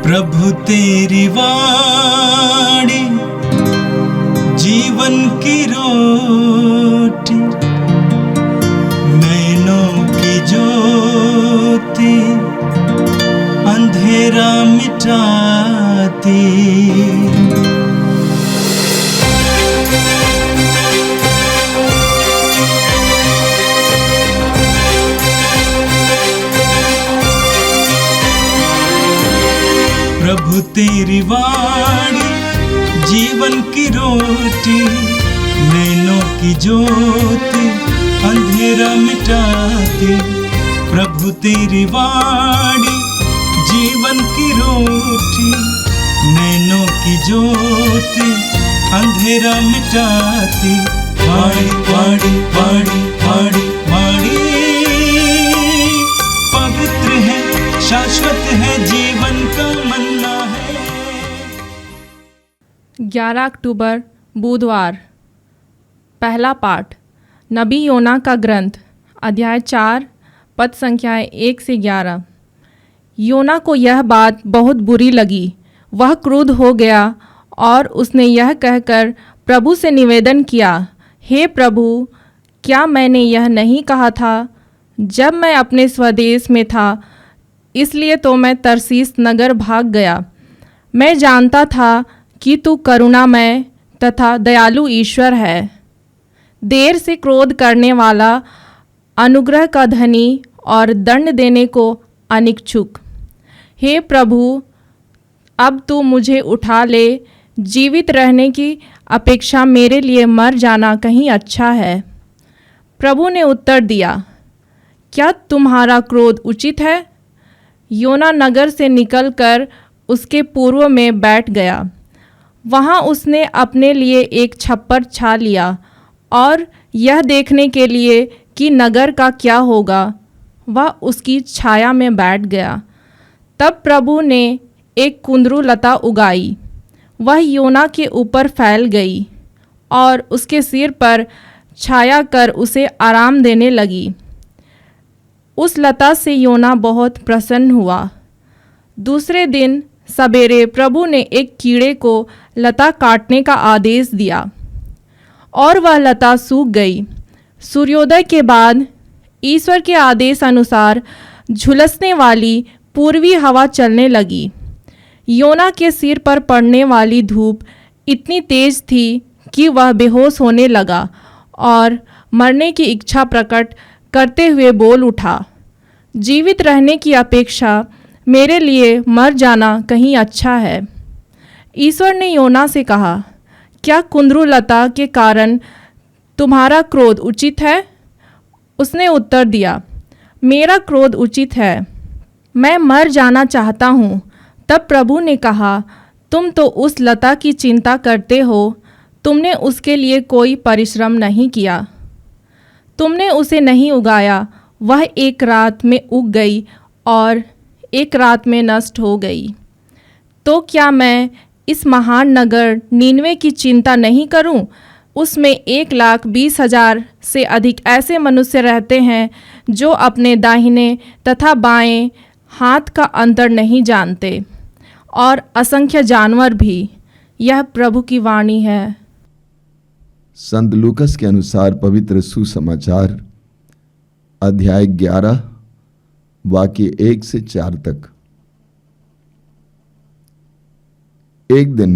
प्रभु तेरी वाणी जीवन की रोटी, नैनों की ज्योति अंधेरा मिटाती। प्रभु तेरी वाणी जीवन की रोटी, नैनों की ज्योति अंधेरा मिटाती। प्रभु तेरी वाणी जीवन की रोटी, नैनों की ज्योति अंधेरा मिटाती। वाणी वाणी वाणी वाणी वाणी पवित्र है, शाश्वत है, जीवन का मन्ना है। 11 अक्टूबर बुधवार। पहला पाठ नबी योना का ग्रंथ, अध्याय 4, पद संख्याएं 1 से 11। योना को यह बात बहुत बुरी लगी। वह क्रुद्ध हो गया और उसने यह कहकर प्रभु से निवेदन किया, हे प्रभु, क्या मैंने यह नहीं कहा था जब मैं अपने स्वदेश में था? इसलिए तो मैं तरसीस नगर भाग गया। मैं जानता था कि तू करुणामय तथा दयालु ईश्वर है, देर से क्रोध करने वाला, अनुग्रह का धनी और दंड देने को अनिच्छुक। हे प्रभु, अब तू मुझे उठा ले। जीवित रहने की अपेक्षा मेरे लिए मर जाना कहीं अच्छा है। प्रभु ने उत्तर दिया, क्या तुम्हारा क्रोध उचित है? योना नगर से निकलकर उसके पूर्व में बैठ गया। वहाँ उसने अपने लिए एक छप्पर छा लिया और यह देखने के लिए कि नगर का क्या होगा, वह उसकी छाया में बैठ गया। तब प्रभु ने एक कुंदरू लता उगाई, वह योना के ऊपर फैल गई और उसके सिर पर छाया कर उसे आराम देने लगी। उस लता से योना बहुत प्रसन्न हुआ। दूसरे दिन सवेरे प्रभु ने एक कीड़े को लता काटने का आदेश दिया और वह लता सूख गई। सूर्योदय के बाद ईश्वर के आदेश अनुसार झुलसने वाली पूर्वी हवा चलने लगी। योना के सिर पर पड़ने वाली धूप इतनी तेज थी कि वह बेहोश होने लगा और मरने की इच्छा प्रकट करते हुए बोल उठा, जीवित रहने की अपेक्षा मेरे लिए मर जाना कहीं अच्छा है। ईश्वर ने योना से कहा, क्या कुंदरू लता के कारण तुम्हारा क्रोध उचित है? उसने उत्तर दिया, मेरा क्रोध उचित है, मैं मर जाना चाहता हूँ। तब प्रभु ने कहा, तुम तो उस लता की चिंता करते हो, तुमने उसके लिए कोई परिश्रम नहीं किया। तुमने उसे नहीं उगाया, वह एक रात में उग गई और एक रात में नष्ट हो गई। तो क्या मैं इस महान नगर नीनवे की चिंता नहीं करूं? उसमें 1,20,000 से अधिक ऐसे मनुष्य रहते हैं जो अपने दाहिने तथा बाएं हाथ का अंतर नहीं जानते, और असंख्य जानवर भी। यह प्रभु की वाणी है। संत लूकस के अनुसार पवित्र सुसमाचार, अध्याय 11, वाक्य 1 से 4 तक। एक दिन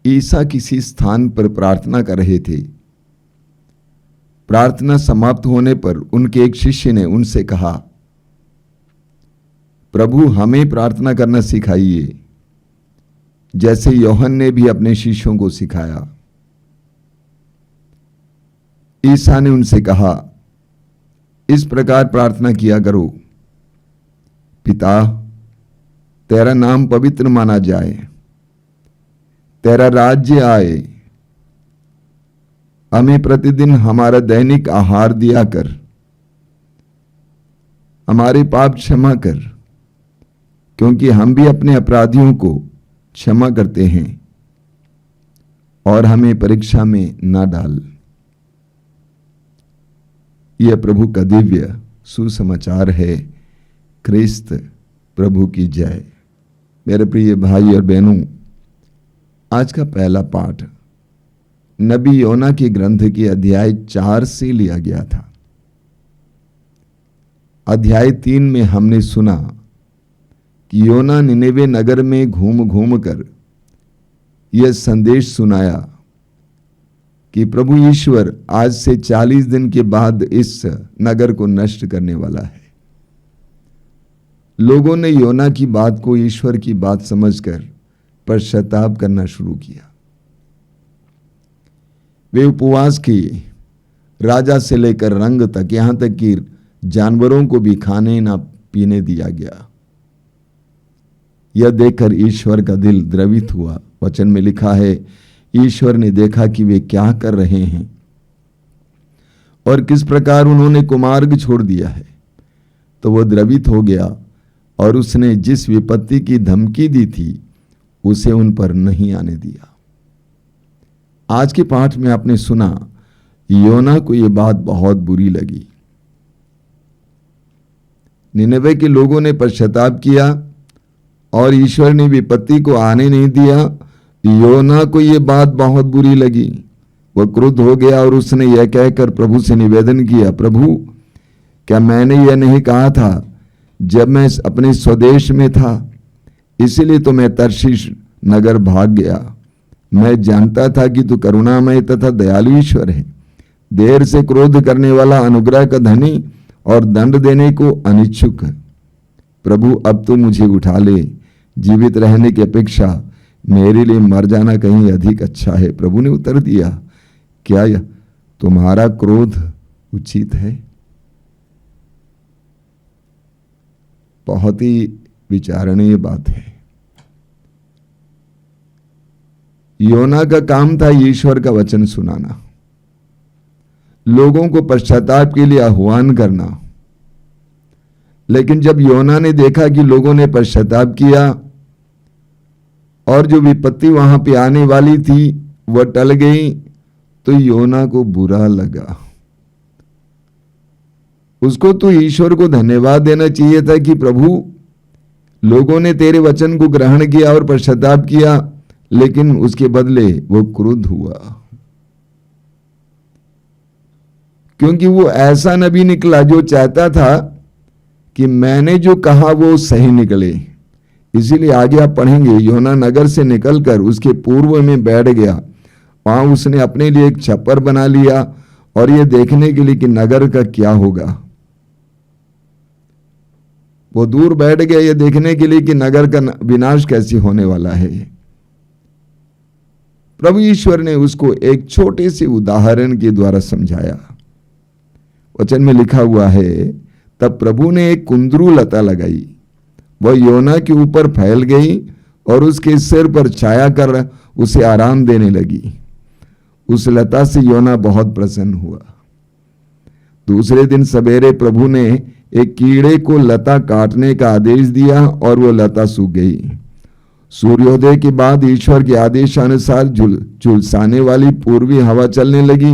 ईसा किसी स्थान पर प्रार्थना कर रहे थे। प्रार्थना समाप्त होने पर उनके एक शिष्य ने उनसे कहा, प्रभु, हमें प्रार्थना करना सिखाइए, जैसे यूहन्ना ने भी अपने शिष्यों को सिखाया। ईसा ने उनसे कहा, इस प्रकार प्रार्थना किया करो, पिता, तेरा नाम पवित्र माना जाए, तेरा राज्य आए, हमें प्रतिदिन हमारा दैनिक आहार दिया कर, हमारे पाप क्षमा कर, क्योंकि हम भी अपने अपराधियों को क्षमा करते हैं, और हमें परीक्षा में ना डाल। यह प्रभु का दिव्य सुसमाचार है। क्रिस्त प्रभु की जय। मेरे प्रिय भाई और बहनों, आज का पहला पाठ नबी योना के ग्रंथ के अध्याय 4 से लिया गया था। अध्याय 3 में हमने सुना कि योना निनेवे नगर में घूम घूम कर यह संदेश सुनाया कि प्रभु ईश्वर आज से 40 दिन के बाद इस नगर को नष्ट करने वाला है। लोगों ने योना की बात को ईश्वर की बात समझकर पश्चाताप करना शुरू किया। वे उपवास किए, राजा से लेकर रंग तक, यहां तक कि जानवरों को भी खाने ना पीने दिया गया। यह देखकर ईश्वर का दिल द्रवित हुआ। वचन में लिखा है, ईश्वर ने देखा कि वे क्या कर रहे हैं और किस प्रकार उन्होंने कुमार्ग छोड़ दिया है, तो वह द्रवित हो गया और उसने जिस विपत्ति की धमकी दी थी उसे उन पर नहीं आने दिया। आज के पाठ में आपने सुना, योना को यह बात बहुत बुरी लगी। निनवे के लोगों ने पश्चाताप किया और ईश्वर ने विपत्ति को आने नहीं दिया। योना को यह बात बहुत बुरी लगी। वह क्रुद्ध हो गया और उसने यह कहकर प्रभु से निवेदन किया, प्रभु, क्या मैंने यह नहीं कहा था जब मैं अपने स्वदेश में था? इसीलिए तो मैं तर्शीश नगर भाग गया। मैं जानता था कि तू करुणामय तथा दयालु ईश्वर है, देर से क्रोध करने वाला, अनुग्रह का धनी और दंड देने को अनिच्छुक है। प्रभु, अब तो मुझे उठा ले, जीवित रहने की अपेक्षा मेरे लिए मर जाना कहीं अधिक अच्छा है। प्रभु ने उत्तर दिया, क्या तुम्हारा क्रोध उचित है? बहुत ही विचारणीय बात है। योना का काम था ईश्वर का वचन सुनाना, लोगों को पश्चाताप के लिए आह्वान करना। लेकिन जब योना ने देखा कि लोगों ने पश्चाताप किया और जो विपत्ति वहां पे आने वाली थी वह टल गई, तो योना को बुरा लगा। उसको तो ईश्वर को धन्यवाद देना चाहिए था कि प्रभु, लोगों ने तेरे वचन को ग्रहण किया और पश्चाताप किया, लेकिन उसके बदले वो क्रुद्ध हुआ, क्योंकि वो ऐसा नबी निकला जो चाहता था कि मैंने जो कहा वो सही निकले। इसीलिए आगे आप पढ़ेंगे, योना नगर से निकलकर उसके पूर्व में बैठ गया। वहां उसने अपने लिए एक छप्पर बना लिया और ये देखने के लिए कि नगर का क्या होगा। वो दूर बैठ गया ये देखने के लिए कि नगर का विनाश कैसे होने वाला है। प्रभु ईश्वर ने उसको एक छोटे से उदाहरण के द्वारा समझाया। वचन में लिखा हुआ है, तब प्रभु ने एक कुंदरू लता लगाई, वह योना के ऊपर फैल गई और उसके सिर पर छाया कर उसे आराम देने लगी। उस लता से योना बहुत प्रसन्न हुआ। दूसरे दिन सवेरे प्रभु ने एक कीड़े को लता काटने का आदेश दिया और वह लता सूख गई। सूर्योदय के बाद ईश्वर के आदेशानुसार झुलसाने वाली पूर्वी हवा चलने लगी।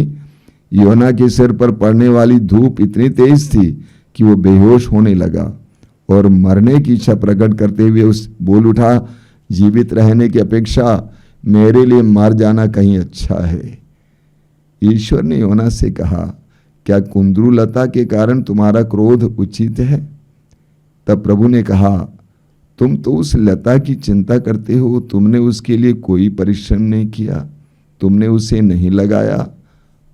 योना के सिर पर पड़ने वाली धूप इतनी तेज थी कि वो बेहोश होने लगा और मरने की इच्छा प्रकट करते हुए उस बोल उठा, जीवित रहने की अपेक्षा मेरे लिए मर जाना कहीं अच्छा है। ईश्वर ने योना से कहा, क्या कुंदरू लता के कारण तुम्हारा क्रोध उचित है? तब प्रभु ने कहा, तुम तो उस लता की चिंता करते हो, तुमने उसके लिए कोई परिश्रम नहीं किया, तुमने उसे नहीं लगाया,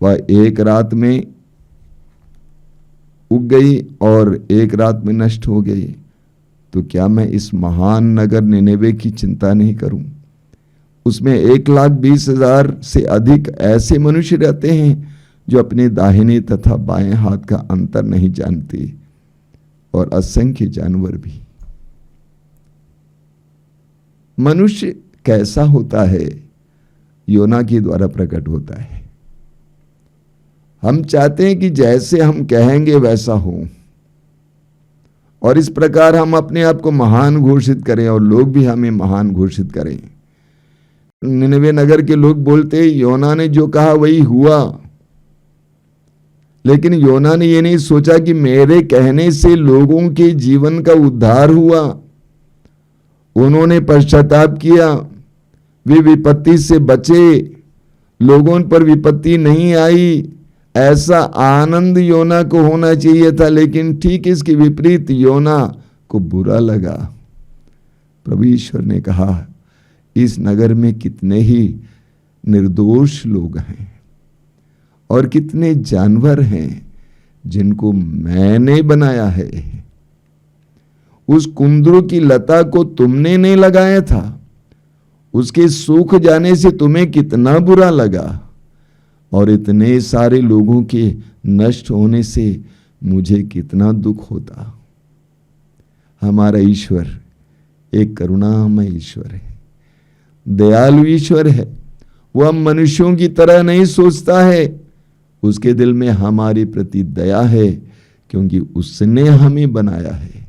वह एक रात में उग गई और एक रात में नष्ट हो गई। तो क्या मैं इस महान नगर निनेवे की चिंता नहीं करूं? उसमें 1,20,000 से अधिक ऐसे मनुष्य रहते हैं जो अपने दाहिने तथा बाएं हाथ का अंतर नहीं जानते, और असंख्य जानवर भी। मनुष्य कैसा होता है, योना के द्वारा प्रकट होता है। हम चाहते हैं कि जैसे हम कहेंगे वैसा हो, और इस प्रकार हम अपने आप को महान घोषित करें और लोग भी हमें महान घोषित करें। निनवे नगर के लोग बोलते, योना ने जो कहा वही हुआ। लेकिन योना ने यह नहीं सोचा कि मेरे कहने से लोगों के जीवन का उद्धार हुआ। उन्होंने पश्चाताप किया, वे विपत्ति से बचे, लोगों पर विपत्ति नहीं आई। ऐसा आनंद योना को होना चाहिए था, लेकिन ठीक इसके विपरीत योना को बुरा लगा। प्रभु ईश्वर ने कहा, इस नगर में कितने ही निर्दोष लोग हैं और कितने जानवर हैं जिनको मैंने बनाया है। उस कुंदरू की लता को तुमने नहीं लगाया था, उसके सूख जाने से तुम्हें कितना बुरा लगा, और इतने सारे लोगों के नष्ट होने से मुझे कितना दुख होता। हमारा ईश्वर एक करुणामय ईश्वर है, दयालु ईश्वर है। वह मनुष्यों की तरह नहीं सोचता है, उसके दिल में हमारे प्रति दया है, क्योंकि उसने हमें बनाया है।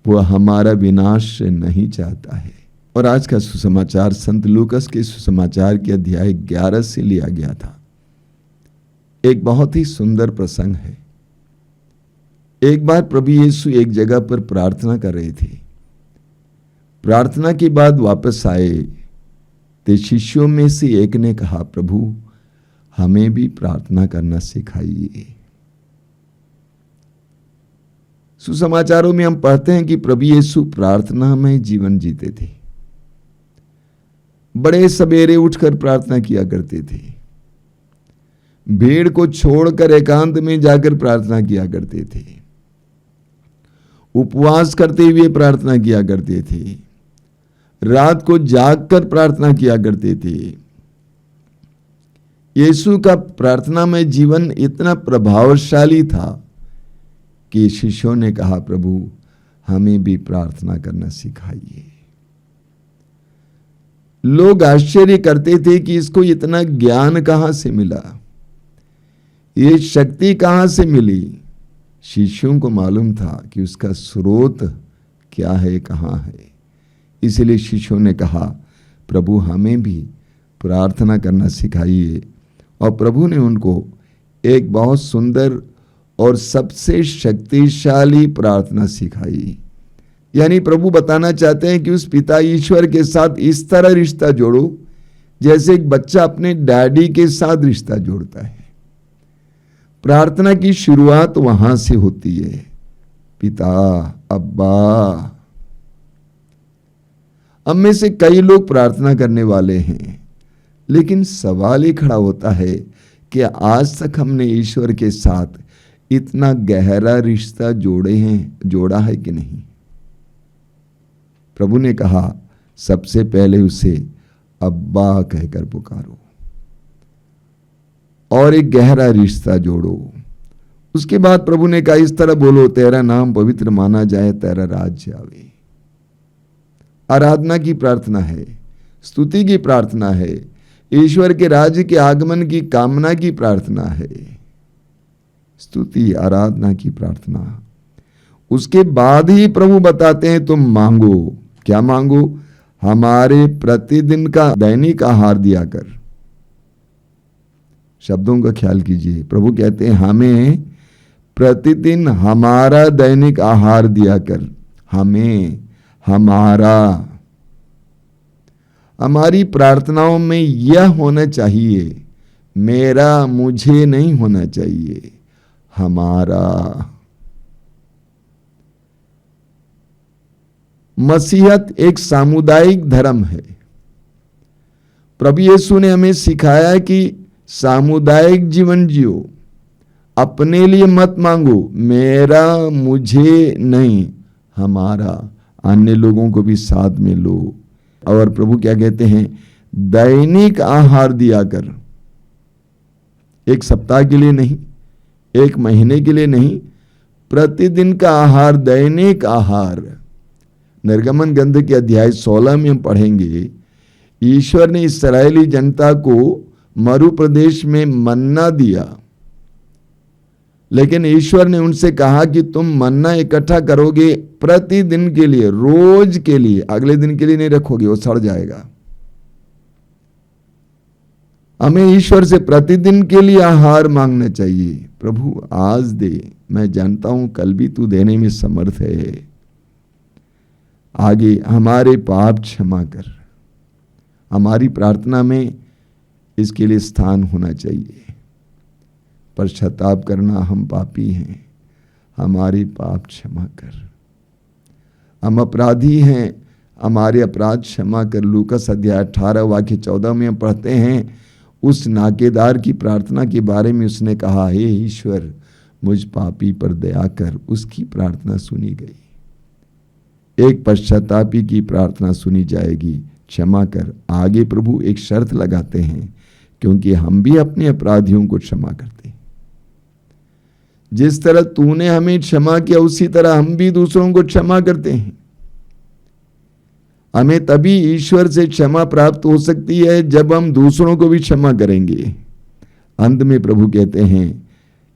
वह हमारा विनाश नहीं चाहता है। और आज का सुसमाचार संत लूकस के सुसमाचार के अध्याय 11 से लिया गया था। एक बहुत ही सुंदर प्रसंग है। एक बार प्रभु यीशु एक जगह पर प्रार्थना कर रहे थे। प्रार्थना के बाद वापस आए तो शिष्यों में से एक ने कहा, प्रभु हमें भी प्रार्थना करना सिखाइए। सुसमाचारों में हम पढ़ते हैं कि प्रभु यीशु प्रार्थना में जीवन जीते थे। बड़े सवेरे उठकर प्रार्थना किया करते थे, भीड़ को छोड़कर एकांत में जाकर प्रार्थना किया करते थे, उपवास करते हुए प्रार्थना किया करते थे, रात को जागकर प्रार्थना किया करते थे। यीशु का प्रार्थना में जीवन इतना प्रभावशाली था कि शिष्यों ने कहा, प्रभु हमें भी प्रार्थना करना सिखाइए। लोग आश्चर्य करते थे कि इसको इतना ज्ञान कहां से मिला, ये शक्ति कहां से मिली। शिष्यों को मालूम था कि उसका स्रोत क्या है, कहां है। इसलिए शिष्यों ने कहा, प्रभु हमें भी प्रार्थना करना सिखाइए। और प्रभु ने उनको एक बहुत सुंदर और सबसे शक्तिशाली प्रार्थना सिखाई। यानी प्रभु बताना चाहते हैं कि उस पिता ईश्वर के साथ इस तरह रिश्ता जोड़ो जैसे एक बच्चा अपने डैडी के साथ रिश्ता जोड़ता है। प्रार्थना की शुरुआत वहां से होती है, पिता, अब्बा। अब में से कई लोग प्रार्थना करने वाले हैं, लेकिन सवाल ही खड़ा होता है कि आज तक हमने ईश्वर के साथ इतना गहरा रिश्ता जोड़ा है कि नहीं। प्रभु ने कहा, सबसे पहले उसे अब्बा कहकर पुकारो और एक गहरा रिश्ता जोड़ो। उसके बाद प्रभु ने कहा, इस तरह बोलो, तेरा नाम पवित्र माना जाए, तेरा राज्य आवे। आराधना की प्रार्थना है, स्तुति की प्रार्थना है, ईश्वर के राज्य के आगमन की कामना की प्रार्थना है। स्तुति, आराधना की प्रार्थना। उसके बाद ही प्रभु बताते हैं, तुम मांगो। क्या मांगो? हमारे प्रतिदिन का दैनिक आहार दिया कर। शब्दों का ख्याल कीजिए। प्रभु कहते हैं, हमें प्रतिदिन हमारा दैनिक आहार दिया कर। हमें, हमारा। हमारी प्रार्थनाओं में यह होना चाहिए, मेरा, मुझे नहीं होना चाहिए, हमारा। मसीहत एक सामुदायिक धर्म है। प्रभु यीशु ने हमें सिखाया कि सामुदायिक जीवन जियो। अपने लिए मत मांगो, मेरा, मुझे नहीं, हमारा। अन्य लोगों को भी साथ में लो। और प्रभु क्या कहते हैं? दैनिक आहार दिया कर। एक सप्ताह के लिए नहीं, एक महीने के लिए नहीं, प्रतिदिन का आहार, दैनिक आहार। निर्गमन ग्रंथ के अध्याय 16 में हम पढ़ेंगे, ईश्वर ने इस्राएली जनता को मरु प्रदेश में मन्ना दिया, लेकिन ईश्वर ने उनसे कहा कि तुम मन्ना इकट्ठा करोगे प्रतिदिन के लिए, रोज के लिए, अगले दिन के लिए नहीं रखोगे, वो सड़ जाएगा। हमें ईश्वर से प्रतिदिन के लिए आहार मांगना चाहिए। प्रभु आज दे, मैं जानता हूं कल भी तू देने में समर्थ है। आगे हमारे पाप क्षमा कर। हमारी प्रार्थना में इसके लिए स्थान होना चाहिए। पश्चाताप करना, हम पापी हैं, हमारे पाप क्षमा कर। हम अपराधी हैं, हमारे अपराध क्षमा कर। लूकास अध्याय 18 वाक्य 14 में हम पढ़ते हैं, उस नाकेदार की प्रार्थना के बारे में उसने कहा, हे ईश्वर मुझ पापी पर दया कर। उसकी प्रार्थना सुनी गई। एक पश्चातापी की प्रार्थना सुनी जाएगी, क्षमा कर। आगे प्रभु एक शर्त लगाते हैं, क्योंकि हम भी अपने अपराधियों को क्षमा करते हैं। जिस तरह तूने हमें क्षमा किया उसी तरह हम भी दूसरों को क्षमा करते हैं। हमें तभी ईश्वर से क्षमा प्राप्त हो सकती है जब हम दूसरों को भी क्षमा करेंगे। अंत में प्रभु कहते हैं,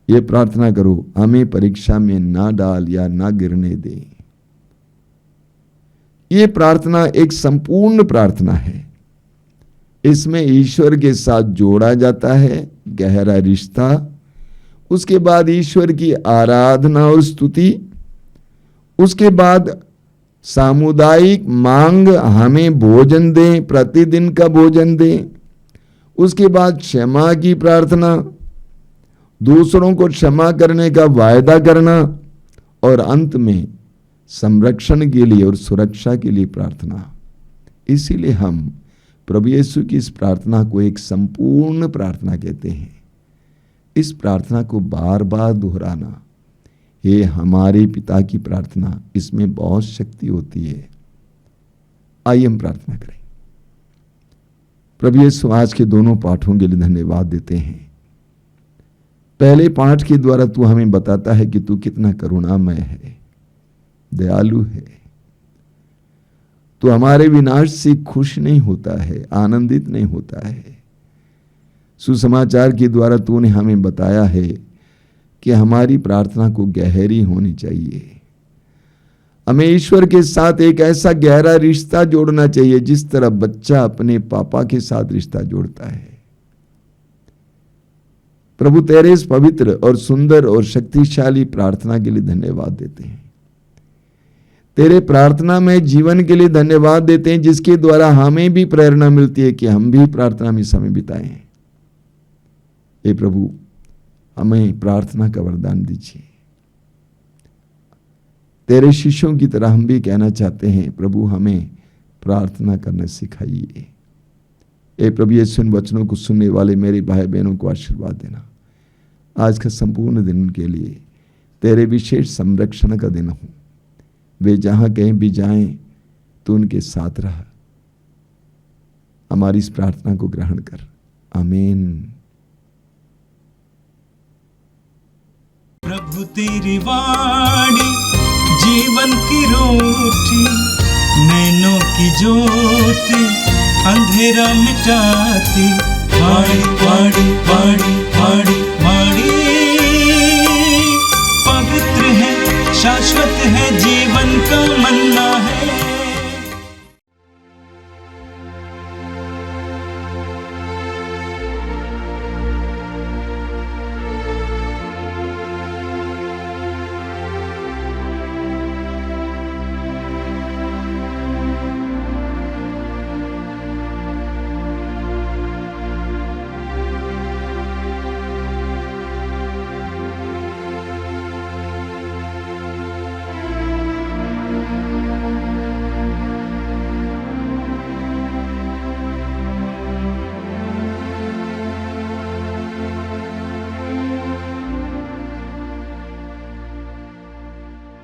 ये प्रार्थना करो, हमें परीक्षा में ना डाल या ना गिरने दे। ये प्रार्थना एक संपूर्ण प्रार्थना है। इसमें ईश्वर के साथ जोड़ा जाता है गहरा रिश्ता। उसके बाद ईश्वर की आराधना और स्तुति। उसके बाद सामुदायिक मांग, हमें भोजन दें, प्रतिदिन का भोजन दें। उसके बाद क्षमा की प्रार्थना, दूसरों को क्षमा करने का वायदा करना, और अंत में संरक्षण के लिए और सुरक्षा के लिए प्रार्थना। इसीलिए हम प्रभु यीशु की इस प्रार्थना को एक संपूर्ण प्रार्थना कहते हैं। इस प्रार्थना को बार बार दोहराना, ये हमारे पिता की प्रार्थना, इसमें बहुत शक्ति होती है। आइए हम प्रार्थना करें। प्रभु यीशु आज के दोनों पाठों के लिए धन्यवाद देते हैं। पहले पाठ के द्वारा तू हमें बताता है कि तू कितना करुणामय है, दयालु है। तो हमारे विनाश से खुश नहीं होता है, आनंदित नहीं होता है। सुसमाचार के द्वारा तूने हमें बताया है कि हमारी प्रार्थना को गहरी होनी चाहिए। हमें ईश्वर के साथ एक ऐसा गहरा रिश्ता जोड़ना चाहिए जिस तरह बच्चा अपने पापा के साथ रिश्ता जोड़ता है। प्रभु तेरे इस पवित्र और सुंदर और शक्तिशाली प्रार्थना के लिए धन्यवाद देते हैं। तेरे प्रार्थना में जीवन के लिए धन्यवाद देते हैं, जिसके द्वारा हमें भी प्रेरणा मिलती है कि हम भी प्रार्थना में समय बिताएं। हे प्रभु, हमें प्रार्थना का वरदान दीजिए। तेरे शिष्यों की तरह हम भी कहना चाहते हैं, प्रभु हमें प्रार्थना करना सिखाइए। हे प्रभु, ये सुन वचनों को सुनने वाले मेरे भाई बहनों को आशीर्वाद देना। आज का संपूर्ण दिन उनके लिए तेरे विशेष संरक्षण का दिन हो। वे जहां कहीं भी जाएं तो उनके साथ रह। हमारी इस प्रार्थना को ग्रहण कर, आमीन। प्रभु तेरी वाणी जीवन की रोटी, नैनों की ज्योति अंधेरा मिटाती। वाणी वाणी वाणी वाणी वाणी पवित्र है, शाश्वत है, जीवन का